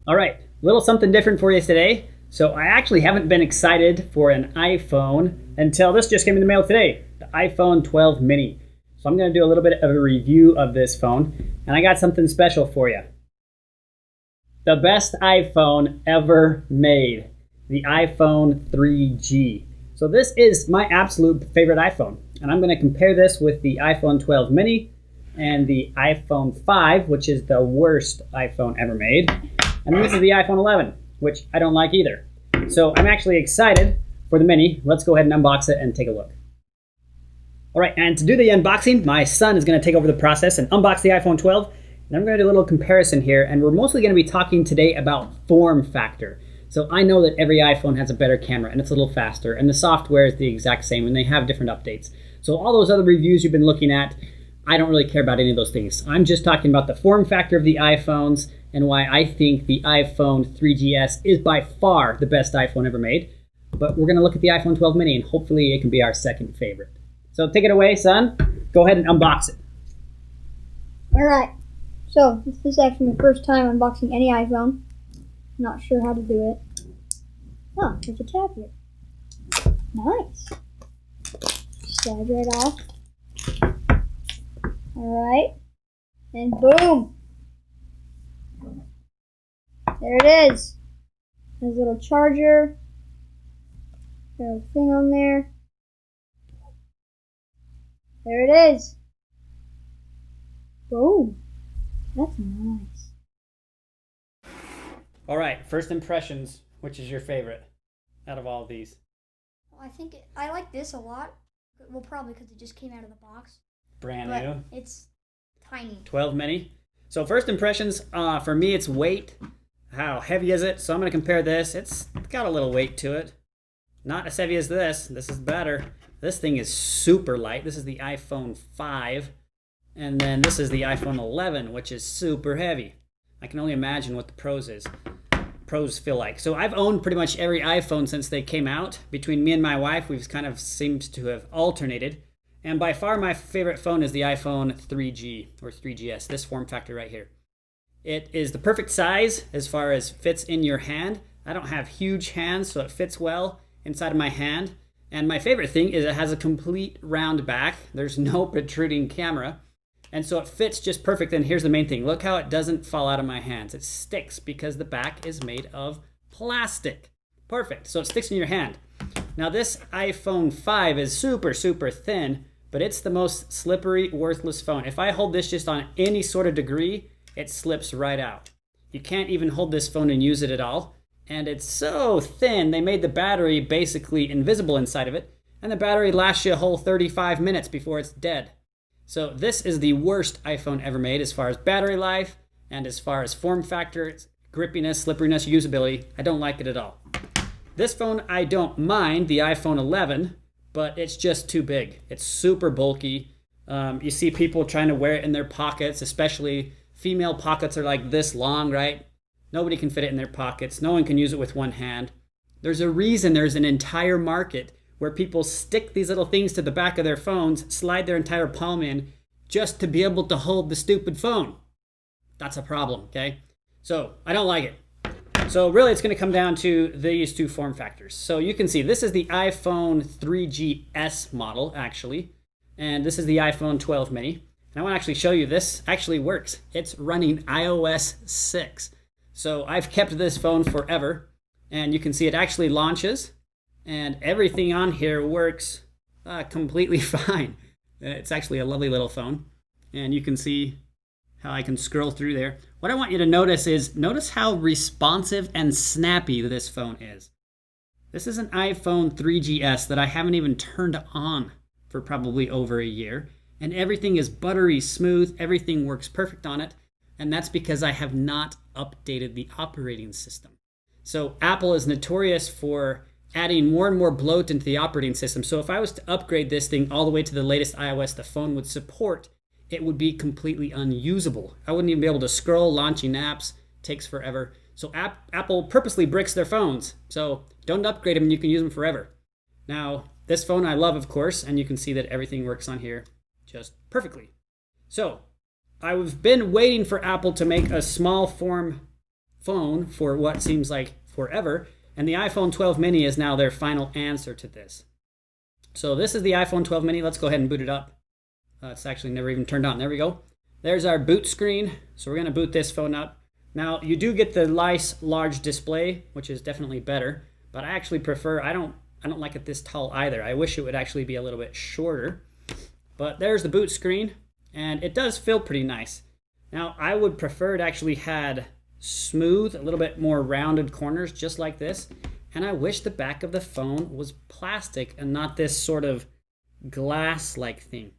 All right, little something different for you today. So I actually haven't been excited for an iPhone until this just came in the mail today, the iPhone 12 mini. So I'm going to do a little bit of a review of this phone, and I got something special for you. The best iPhone ever made, the iPhone 3G. So this is my absolute favorite iPhone, and I'm going to compare this with the iPhone 12 mini and the iPhone 5, which is the worst iPhone ever made. And this is the iPhone 11, which I don't like either. So I'm actually excited for the mini. Let's go ahead and unbox it and take a look. All right, and to do the unboxing, my son is going to take over the process and unbox the iPhone 12. And I'm going to do a little comparison here, and we're mostly going to be talking today about form factor. So I know that every iPhone has a better camera, and it's a little faster, and the software is the exact same, and they have different updates. So all those other reviews you've been looking at, I don't really care about any of those things. I'm just talking about the form factor of the iPhones and why I think the iPhone 3GS is by far the best iPhone ever made. But we're going to look at the iPhone 12 mini, and hopefully it can be our second favorite. So take it away, son. Go ahead and unbox it. All right. So this is actually my first time unboxing any iPhone. Not sure how to do it. Oh, there's a tablet. Nice. Slide right off. Alright. And boom! There it is. There's a little charger. Got a thing on there. There it is. Boom. That's nice. All right, first impressions. Which is your favorite out of all of these? Well, I like this a lot. Well, probably because it just came out of the box. Brand But new. it's tiny. 12 mini. So first impressions, for me it's weight. How heavy is it? So I'm going to compare this. It's got a little weight to it. Not as heavy as this. This is better. This thing is super light. This is the iPhone 5. And then this is the iPhone 11, which is super heavy. I can only imagine what the pros feel like. So I've owned pretty much every iPhone since they came out. Between me and my wife, we've kind of seemed to have alternated. And by far my favorite phone is the iPhone 3G or 3GS, this form factor right here. It is the perfect size as far as fits in your hand. I don't have huge hands, so it fits well inside of my hand. And my favorite thing is it has a complete round back. There's no protruding camera. And so it fits just perfect. And here's the main thing. Look how it doesn't fall out of my hands. It sticks because the back is made of plastic. Perfect. So it sticks in your hand. Now this iPhone 5 is super, super thin, but it's the most slippery, worthless phone. If I hold this just on any sort of degree, it slips right out. You can't even hold this phone and use it at all. And it's so thin, they made the battery basically invisible inside of it. And the battery lasts you a whole 35 minutes before it's dead. So this is the worst iPhone ever made as far as battery life and as far as form factor, grippiness, slipperiness, usability. I don't like it at all. This phone, I don't mind, the iPhone 11, but it's just too big. It's super bulky. You see people trying to wear it in their pockets, especially female pockets are like this long, right? Nobody can fit it in their pockets. No one can use it with one hand. There's a reason there's an entire market where people stick these little things to the back of their phones, slide their entire palm in, just to be able to hold the stupid phone. That's a problem, okay? So I don't like it. So really it's going to come down to these two form factors. So you can see this is the iPhone 3GS model, actually, and this is the iPhone 12 mini. And I want to actually show you this actually works. It's running iOS 6. So I've kept this phone forever, and you can see it actually launches. And everything on here works completely fine. It's actually a lovely little phone. And you can see how I can scroll through there. What I want you to notice is, notice how responsive and snappy this phone is. This is an iPhone 3GS that I haven't even turned on for probably over a year. And everything is buttery smooth. Everything works perfect on it. And that's because I have not updated the operating system. So Apple is notorious for adding more and more bloat into the operating system. So if I was to upgrade this thing all the way to the latest iOS the phone would support, it would be completely unusable. I wouldn't even be able to scroll, launching apps. It takes forever. So Apple purposely bricks their phones. So don't upgrade them and you can use them forever. Now, this phone I love, of course, and you can see that everything works on here just perfectly. So I've been waiting for Apple to make a small form phone for what seems like forever, and the iPhone 12 mini is now their final answer to this. So this is the iPhone 12 mini. Let's go ahead and boot it up. It's actually never even turned on. There we go. There's our boot screen. So we're going to boot this phone up. Now, you do get the nice large display, which is definitely better, but I actually prefer, I don't like it this tall either. I wish it would actually be a little bit shorter. But there's the boot screen, and it does feel pretty nice. Now, I would prefer it actually had smooth, a little bit more rounded corners, just like this. And I wish the back of the phone was plastic and not this sort of glass-like thing.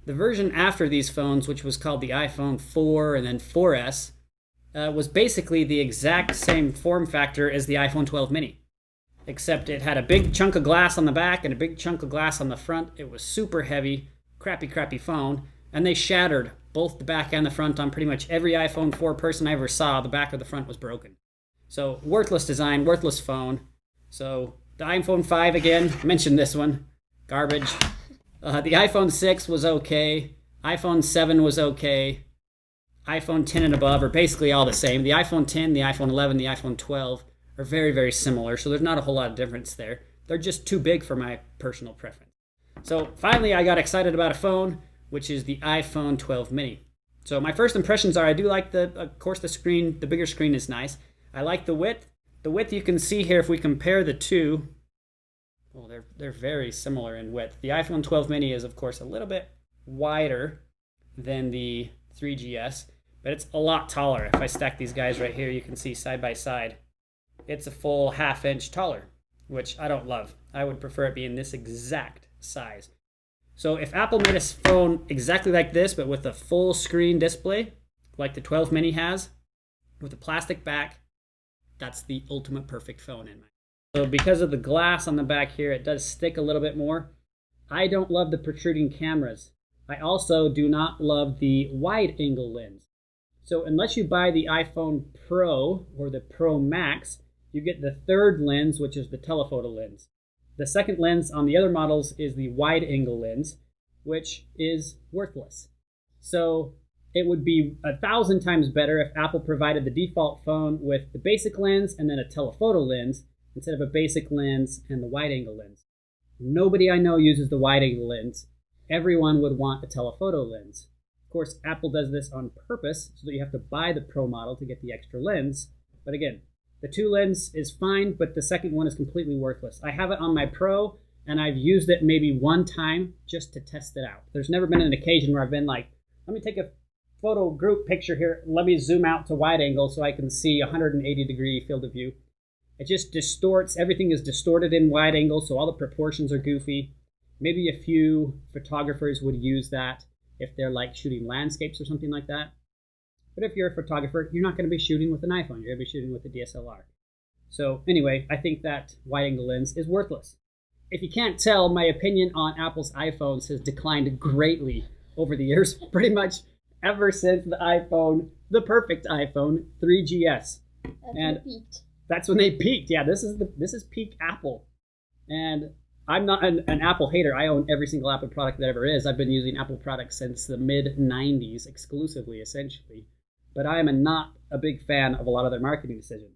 The version after these phones, which was called the iPhone 4 and then 4S, was basically the exact same form factor as the iPhone 12 mini. Except it had a big chunk of glass on the back and a big chunk of glass on the front. It was super heavy, crappy phone. And they shattered both the back and the front on pretty much every iPhone 4 person I ever saw. The back of the front was broken. So worthless design, worthless phone. So the iPhone 5 again, I mentioned this one, garbage. The iPhone 6 was okay. iPhone 7 was okay. iPhone 10 and above are basically all the same. The iPhone 10, the iPhone 11, the iPhone 12 are very similar, so there's not a whole lot of difference there. They're just too big for my personal preference. So finally, I got excited about a phone, which is the iPhone 12 mini. So my first impressions are I do like of course, the screen, the bigger screen is nice. I like the width. The width you can see here, if we compare the two, well, they're very similar in width. The iPhone 12 mini is, of course, a little bit wider than the 3GS, but it's a lot taller. If I stack these guys right here, you can see side by side. It's a full ½ inch taller, which I don't love. I would prefer it being this exact size. So if Apple made a phone exactly like this, but with a full screen display, like the 12 mini has, with a plastic back, that's the ultimate perfect phone in my opinion. So because of the glass on the back here, it does stick a little bit more. I don't love the protruding cameras. I also do not love the wide angle lens. So unless you buy the iPhone Pro or the Pro Max, you get the third lens, which is the telephoto lens. The second lens on the other models is the wide angle lens, which is worthless. So it would be 1,000 times better if Apple provided the default phone with the basic lens and then a telephoto lens instead of a basic lens and the wide angle lens. Nobody I know uses the wide angle lens. Everyone would want a telephoto lens. Of course, Apple does this on purpose so that you have to buy the Pro model to get the extra lens. But again, the two lens is fine, but the second one is completely worthless. I have it on my Pro, and I've used it maybe one time just to test it out. There's never been an occasion where I've been like, let me take a photo group picture here. Let me zoom out to wide angle so I can see 180-degree field of view. It just distorts. Everything is distorted in wide angle, so all the proportions are goofy. Maybe a few photographers would use that if they're like shooting landscapes or something like that. But if you're a photographer, you're not going to be shooting with an iPhone. You're going to be shooting with a DSLR. So anyway, I think that wide angle lens is worthless. If you can't tell, my opinion on Apple's iPhones has declined greatly over the years, pretty much ever since the iPhone, the perfect iPhone 3GS. That's when they peaked. Yeah, this is peak Apple. And I'm not an Apple hater. I own every single Apple product that ever is. I've been using Apple products since the mid-90s exclusively, essentially. But I am not a big fan of a lot of their marketing decisions,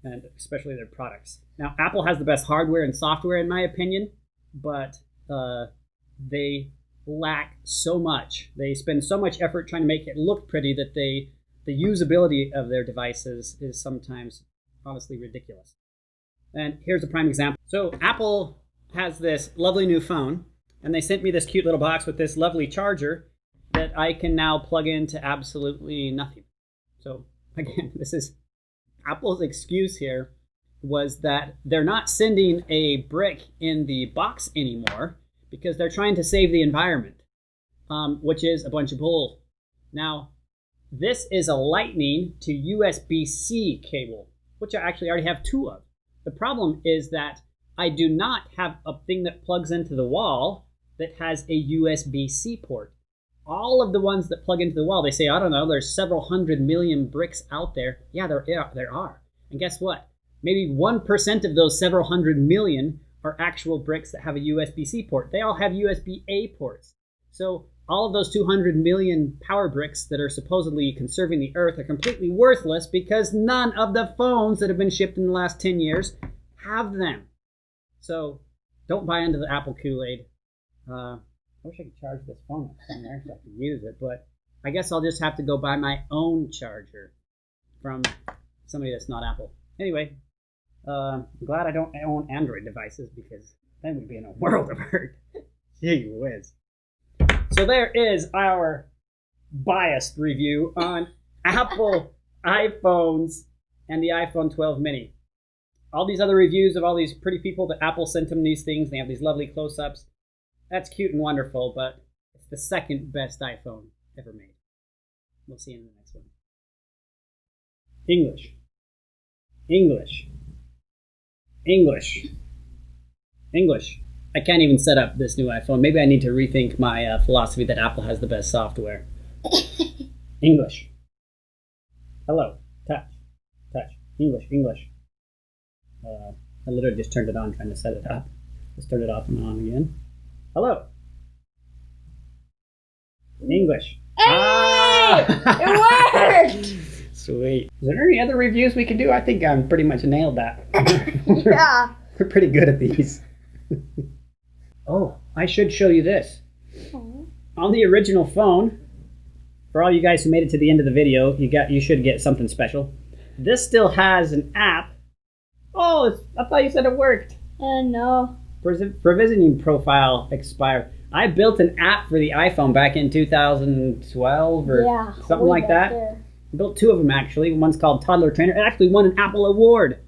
and especially their products. Now, Apple has the best hardware and software, in my opinion, but they lack so much. They spend so much effort trying to make it look pretty that the usability of their devices is sometimes honestly ridiculous. And here's a prime example. So Apple has this lovely new phone, and they sent me this cute little box with this lovely charger that I can now plug into absolutely nothing. So again, this is Apple's excuse here was that they're not sending a brick in the box anymore because they're trying to save the environment, which is a bunch of bull. Now, this is a Lightning to USB-C cable, which I actually already have two of. The problem is that I do not have a thing that plugs into the wall that has a USB-C port. All of the ones that plug into the wall, they say, I don't know, there's several 100 million bricks out there. Yeah, there are. And guess what? Maybe 1% of those several 100 million are actual bricks that have a USB-C port. They all have USB-A ports. So all of those 200 million power bricks that are supposedly conserving the earth are completely worthless because none of the phones that have been shipped in the last 10 years have them. So don't buy into the Apple Kool-Aid. I wish I could charge this phone up somewhere so I could use it, but I guess I'll just have to go buy my own charger from somebody that's not Apple. Anyway, I'm glad I don't own Android devices because then we'd be in a world of hurt. Gee whiz. So there is our biased review on Apple iPhones and the iPhone 12 mini. All these other reviews of all these pretty people that Apple sent them these things, they have these lovely close-ups. That's cute and wonderful, but it's the second best iPhone ever made. We'll see you in the next one. English. English. English. English. I can't even set up this new iPhone. Maybe I need to rethink my philosophy that Apple has the best software. English. Hello. Touch. Touch. English. English. I literally just turned it on trying to set it up. Let's turn it off and on again. Hello. English. Hey! It worked! Sweet. Is there any other reviews we can do? I think I pretty much nailed that. Yeah. We're pretty good at these. Oh, I should show you this. Aww. On the original phone, for all you guys who made it to the end of the video, you should get something special. This still has an app. Oh, I thought you said it worked. No. Provisioning profile expired. I built an app for the iPhone back in 2012 or something like that. There. I built two of them actually. One's called Toddler Trainer. It actually won an Apple Award.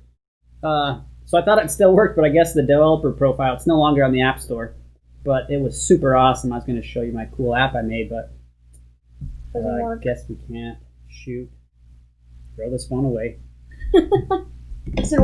So I thought it still worked, but I guess the developer profile, it's no longer on the App Store. But it was super awesome. I was going to show you my cool app I made, but I guess we can't. Shoot. Throw this phone away. So